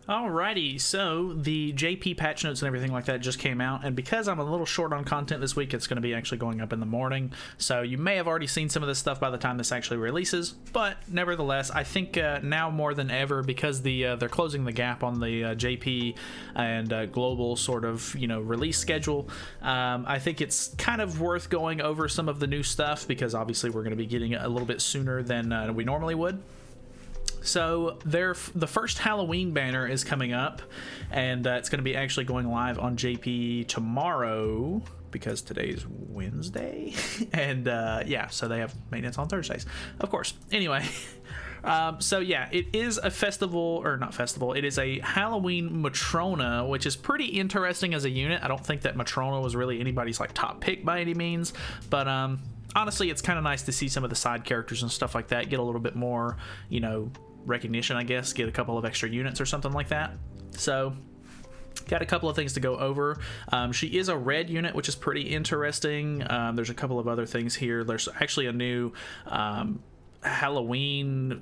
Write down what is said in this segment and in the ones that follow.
Alrighty, so the JP patch notes and everything like that just came out, and because I'm a little short on content this week, it's going to be actually going up in the morning, so you may have already seen some of this stuff by the time this actually releases, but nevertheless, I think now more than ever, because they're closing the gap on the JP and global sort of, release schedule, I think it's kind of worth going over some of the new stuff, because obviously we're going to be getting it a little bit sooner than we normally would. So the first Halloween banner is coming up, and it's going to be actually going live on JP tomorrow, because today's Wednesday. And yeah, so they have maintenance on Thursdays, of course. Anyway, so yeah, it is a festival, or not festival, it is a Halloween Matrona, which is pretty interesting as a unit. I don't think that Matrona was really anybody's like top pick by any means, but honestly, it's kind of nice to see some of the side characters and stuff like that get a little bit more, recognition, I guess, get a couple of extra units or something like that. So got a couple of things to go over. She is a red unit, which is pretty interesting. There's a couple of other things here. There's actually a new Halloween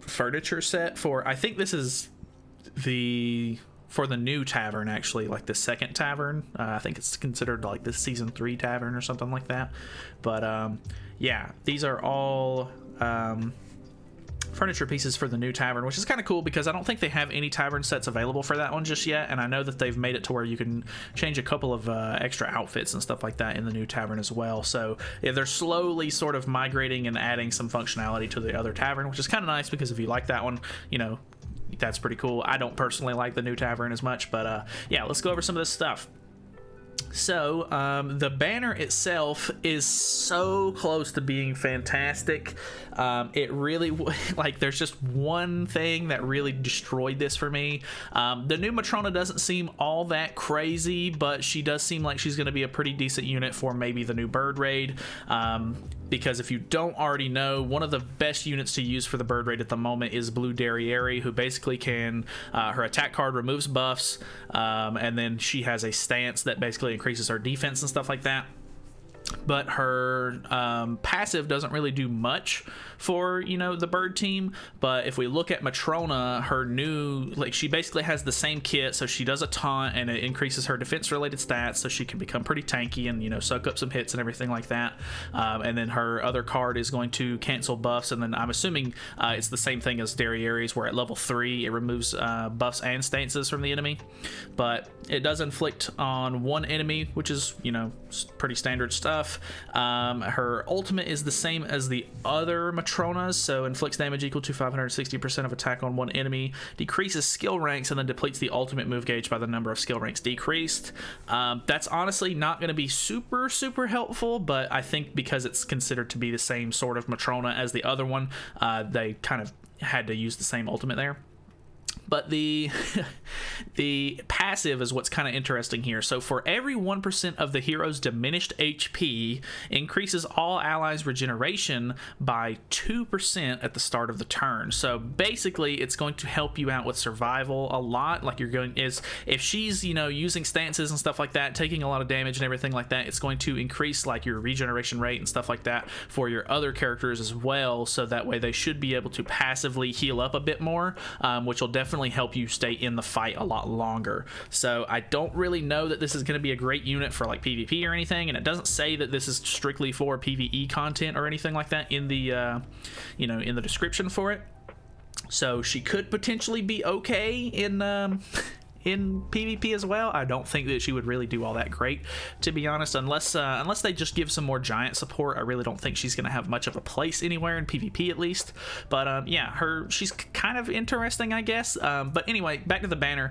furniture set for, I think this is for the new tavern, actually, like the second tavern. I think it's considered like the season 3 tavern or something like that. But yeah, these are all furniture pieces for the new tavern, which is kind of cool because I don't think they have any tavern sets available for that one just yet, and I know that they've made it to where you can change a couple of extra outfits and stuff like that in the new tavern as well. So yeah, they're slowly sort of migrating and adding some functionality to the other tavern, which is kind of nice, because if you like that one, that's pretty cool. I don't personally like the new tavern as much, but yeah, let's go over some of this stuff. So the banner itself is so close to being fantastic. It really, like, there's just one thing that really destroyed this for me. The new Matrona doesn't seem all that crazy, but she does seem like she's going to be a pretty decent unit for maybe the new bird raid. Because if you don't already know, one of the best units to use for the bird raid at the moment is Blue Derriere, who basically can, her attack card removes buffs, and then she has a stance that basically increases her defense and stuff like that. But her passive doesn't really do much for, the bird team. But if we look at Matrona, her new, like, she basically has the same kit, so she does a taunt and it increases her defense related stats, so she can become pretty tanky and soak up some hits and everything like that. And then her other card is going to cancel buffs, and then I'm assuming it's the same thing as Derriere's, where at level 3 it removes buffs and stances from the enemy, but it does inflict on one enemy, which is pretty standard stuff. Her ultimate is the same as the other Matronas, so inflicts damage equal to 560% of attack on one enemy, decreases skill ranks, and then depletes the ultimate move gauge by the number of skill ranks decreased. That's honestly not going to be super helpful, but I think because it's considered to be the same sort of Matrona as the other one, they kind of had to use the same ultimate there. But the passive is what's kind of interesting here. So for every 1% of the hero's diminished HP, increases all allies' regeneration by 2% at the start of the turn. So basically, it's going to help you out with survival a lot. Like, if she's using stances and stuff like that, taking a lot of damage and everything like that, it's going to increase like your regeneration rate and stuff like that for your other characters as well. So that way they should be able to passively heal up a bit more, which will definitely help you stay in the fight a lot longer. So I don't really know that this is going to be a great unit for like PvP or anything, and it doesn't say that this is strictly for PvE content or anything like that in the in the description for it. So she could potentially be okay in PvP as well. I don't think that she would really do all that great, to be honest, unless they just give some more giant support. I really don't think she's going to have much of a place anywhere in PvP, at least. But yeah, she's kind of interesting, I guess. But anyway, back to the banner.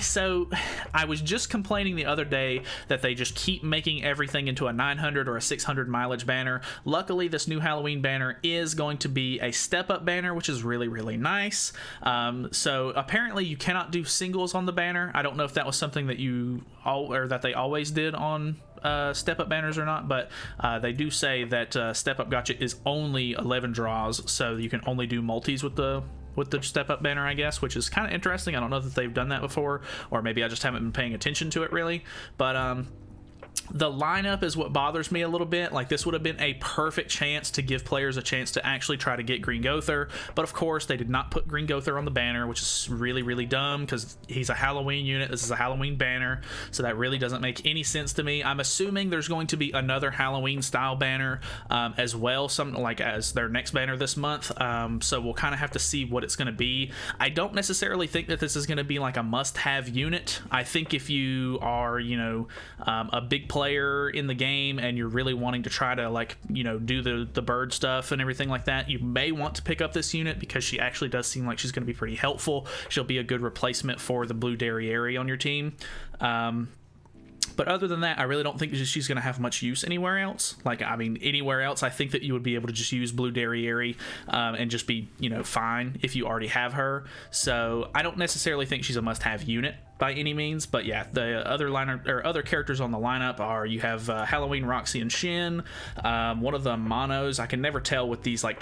So I was just complaining the other day that they just keep making everything into a 900 or a 600 mileage banner. Luckily, this new Halloween banner is going to be a step-up banner, which is really nice. So apparently you cannot do singles on the banner. I don't know if that was something that that they always did on step up banners or not, but they do say that step up gotcha is only 11 draws, so you can only do multis with the step up banner, I guess, which is kind of interesting. I don't know that they've done that before, or maybe I just haven't been paying attention to it really. But The lineup is what bothers me a little bit. Like, this would have been a perfect chance to give players a chance to actually try to get Green Gother, but of course they did not put Green Gother on the banner, which is really, really dumb because he's a Halloween unit. This is a Halloween banner, so that really doesn't make any sense to me. I'm assuming there's going to be another Halloween style banner as well, something like as their next banner this month, so we'll kind of have to see what it's going to be. I don't necessarily think that this is going to be like a must-have unit. I think if you are, you know, a big player in the game and you're really wanting to try to, like, you know, do the bird stuff and everything like that, you may want to pick up this unit because she actually does seem like she's going to be pretty helpful. She'll be a good replacement for the blue Derriere on your team. But other than that, I really don't think she's going to have much use anywhere else. Like, I mean, anywhere else, I think that you would be able to just use blue Derriere and just be, you know, fine if you already have her. So I don't necessarily think she's a must-have unit by any means, but yeah, the other lineup or other characters on the lineup are, you have Halloween, Roxy, and Shin. One of the monos, I can never tell with these like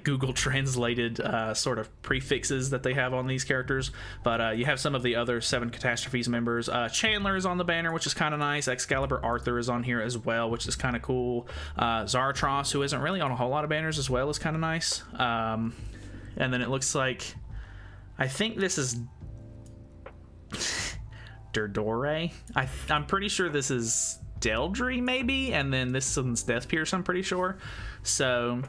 Google translated sort of prefixes that they have on these characters, but you have some of the other 7 Catastrophes members. Chandler is on the banner, which is kind of nice. Excalibur Arthur is on here as well, which is kind of cool. Zaratros, who isn't really on a whole lot of banners as well, is kind of nice. And then it looks like, I think this is Durdore. I'm pretty sure this is Deldry maybe, and then this one's Death Pierce, I'm pretty sure. So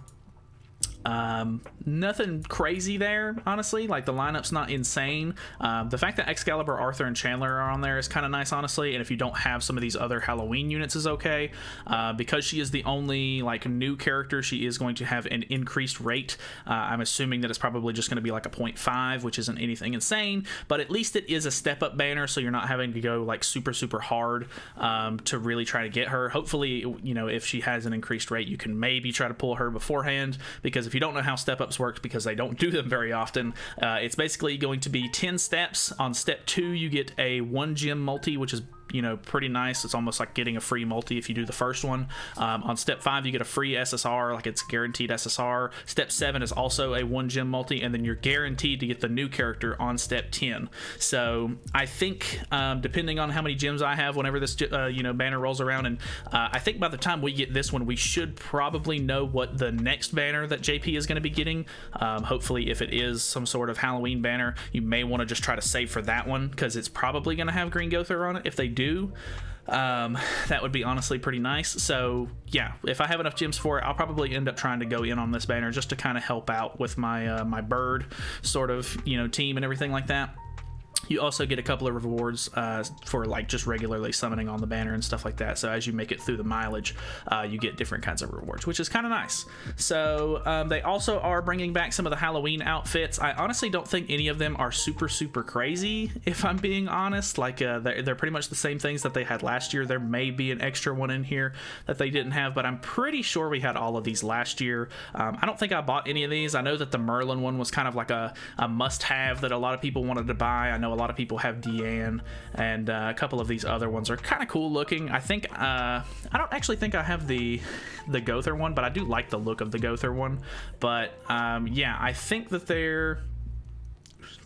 nothing crazy there, honestly. Like, the lineup's not insane. The fact that Excalibur, Arthur, and Chandler are on there is kind of nice, honestly. And if you don't have some of these other Halloween units, is okay. Because she is the only like new character, she is going to have an increased rate. I'm assuming that it's probably just going to be like a 0.5, which isn't anything insane, but at least it is a step up banner, so you're not having to go like super hard to really try to get her. Hopefully, you know, if she has an increased rate, you can maybe try to pull her beforehand, because if you don't know how step ups work, because they don't do them very often, it's basically going to be 10 steps. On step 2 you get a 1 gem multi, which is, you know, pretty nice. It's almost like getting a free multi if you do the first one. On step 5 you get a free SSR, like it's guaranteed SSR. Step 7 is also a 1 gem multi, and then you're guaranteed to get the new character on step 10. So I think depending on how many gems I have whenever this you know, banner rolls around, and I think by the time we get this one, we should probably know what the next banner that JP is going to be getting. Hopefully, if it is some sort of Halloween banner, you may want to just try to save for that one, because it's probably going to have Green Gother on it. If they do, that would be honestly pretty nice. So yeah, if I have enough gems for it, I'll probably end up trying to go in on this banner just to kind of help out with my my bird sort of, you know, team and everything like that. You also get a couple of rewards for like just regularly summoning on the banner and stuff like that. So as you make it through the mileage, you get different kinds of rewards, which is kind of nice. So they also are bringing back some of the Halloween outfits. I honestly don't think any of them are super crazy, if I'm being honest. Like they're pretty much the same things that they had last year. There may be an extra one in here that they didn't have, but I'm pretty sure we had all of these last year. I don't think I bought any of these. I know that the Merlin one was kind of like a must-have that a lot of people wanted to buy. I know a lot of people have Deanne, and a couple of these other ones are kind of cool looking. I think I don't actually think I have the Gother one, but I do like the look of the Gother one. But yeah, I think that they're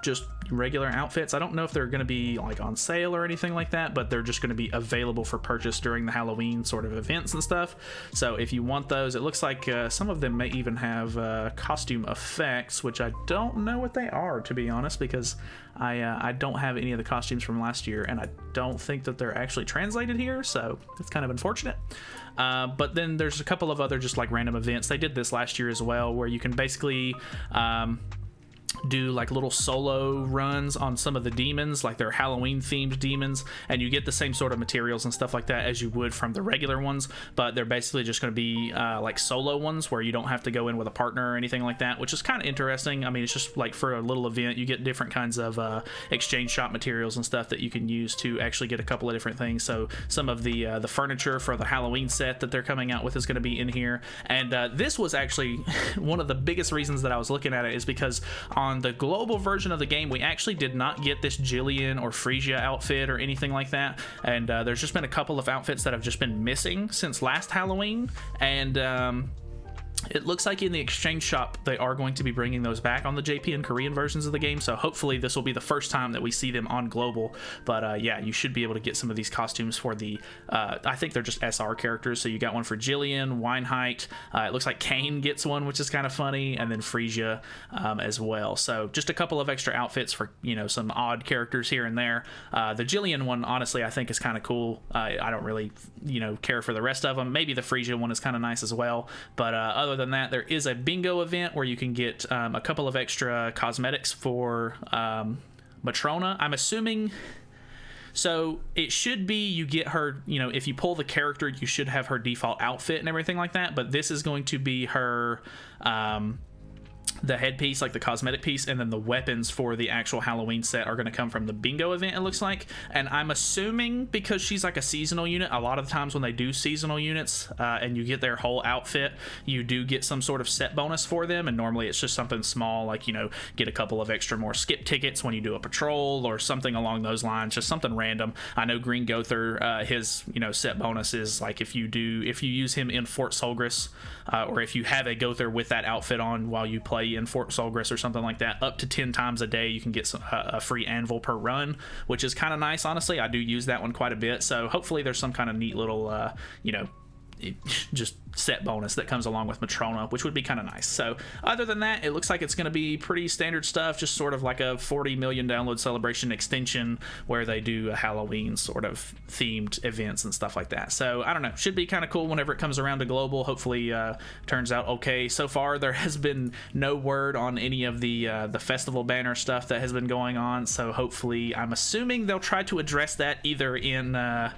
just regular outfits. I don't know if they're going to be like on sale or anything like that, but they're just going to be available for purchase during the Halloween sort of events and stuff. So if you want those, it looks like some of them may even have costume effects, which I don't know what they are, to be honest, because I don't have any of the costumes from last year, and I don't think that they're actually translated here, so it's kind of unfortunate. But then there's a couple of other just like random events. They did this last year as well, where you can basically do like little solo runs on some of the demons, like they're Halloween themed demons, and you get the same sort of materials and stuff like that as you would from the regular ones, but they're basically just going to be like solo ones where you don't have to go in with a partner or anything like that, which is kind of interesting. I mean, it's just like for a little event, you get different kinds of exchange shop materials and stuff that you can use to actually get a couple of different things. So some of the furniture for the Halloween set that they're coming out with is going to be in here, and this was actually one of the biggest reasons that I was looking at it, is because on the global version of the game, we actually did not get this Jillian or Frisia outfit or anything like that, and there's just been a couple of outfits that have just been missing since last Halloween, and It looks like in the exchange shop they are going to be bringing those back on the JP and Korean versions of the game, so hopefully this will be the first time that we see them on global. But yeah, you should be able to get some of these costumes for the I think they're just SR characters. So you got one for Jillian, Weinheit, it looks like Kane gets one, which is kind of funny, and then Frisia as well. So just a couple of extra outfits for, you know, some odd characters here and there. The Jillian one, honestly, I think is kind of cool. I don't really, you know, care for the rest of them. Maybe the Frisia one is kind of nice as well, but other than that, there is a bingo event where you can get a couple of extra cosmetics for Matrona. I'm assuming, so it should be you get her, you know, if you pull the character, you should have her default outfit and everything like that, but this is going to be her the headpiece, like the cosmetic piece, and then the weapons for the actual Halloween set are going to come from the bingo event, it looks like. And I'm assuming because she's like a seasonal unit, a lot of the times when they do seasonal units and you get their whole outfit, you do get some sort of set bonus for them, and normally it's just something small, like, you know, get a couple of extra more skip tickets when you do a patrol or something along those lines, just something random. I know Green Gother, his, you know, set bonus is like if you use him in Fort Solgris, or if you have a Gother with that outfit on while you play in Fort Solgris or something like that, up to 10 times a day you can get a free anvil per run, which is kind of nice. Honestly, I do use that one quite a bit, so hopefully there's some kind of neat little you know, just set bonus that comes along with Matrona, which would be kind of nice. So other than that, it looks like it's going to be pretty standard stuff, just sort of like a 40 million download celebration extension where they do a Halloween sort of themed events and stuff like that. So I don't know, should be kind of cool whenever it comes around to global. Hopefully turns out okay. So far there has been no word on any of the festival banner stuff that has been going on, so hopefully, I'm assuming they'll try to address that either in the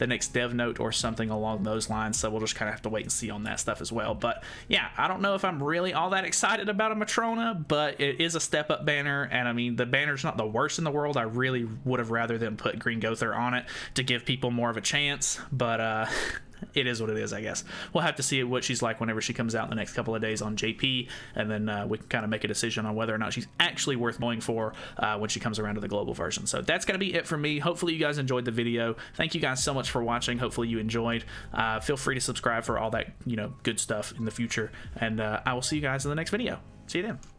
next dev note or something along those lines. So we'll just kind of have to wait and see on that stuff as well. But yeah, I don't know if I'm really all that excited about a Matrona, but it is a step up banner, and I mean, the banner's not the worst in the world. I really would have rather them put Green Gother on it to give people more of a chance, but it is what it is, I guess. We'll have to see what she's like whenever she comes out in the next couple of days on JP, and then we can kind of make a decision on whether or not she's actually worth going for when she comes around to the global version. So that's going to be it for me. Hopefully you guys enjoyed the video. Thank you guys so much for watching. Hopefully you enjoyed. Feel free to subscribe for all that, you know, good stuff in the future, and I will see you guys in the next video. See you then.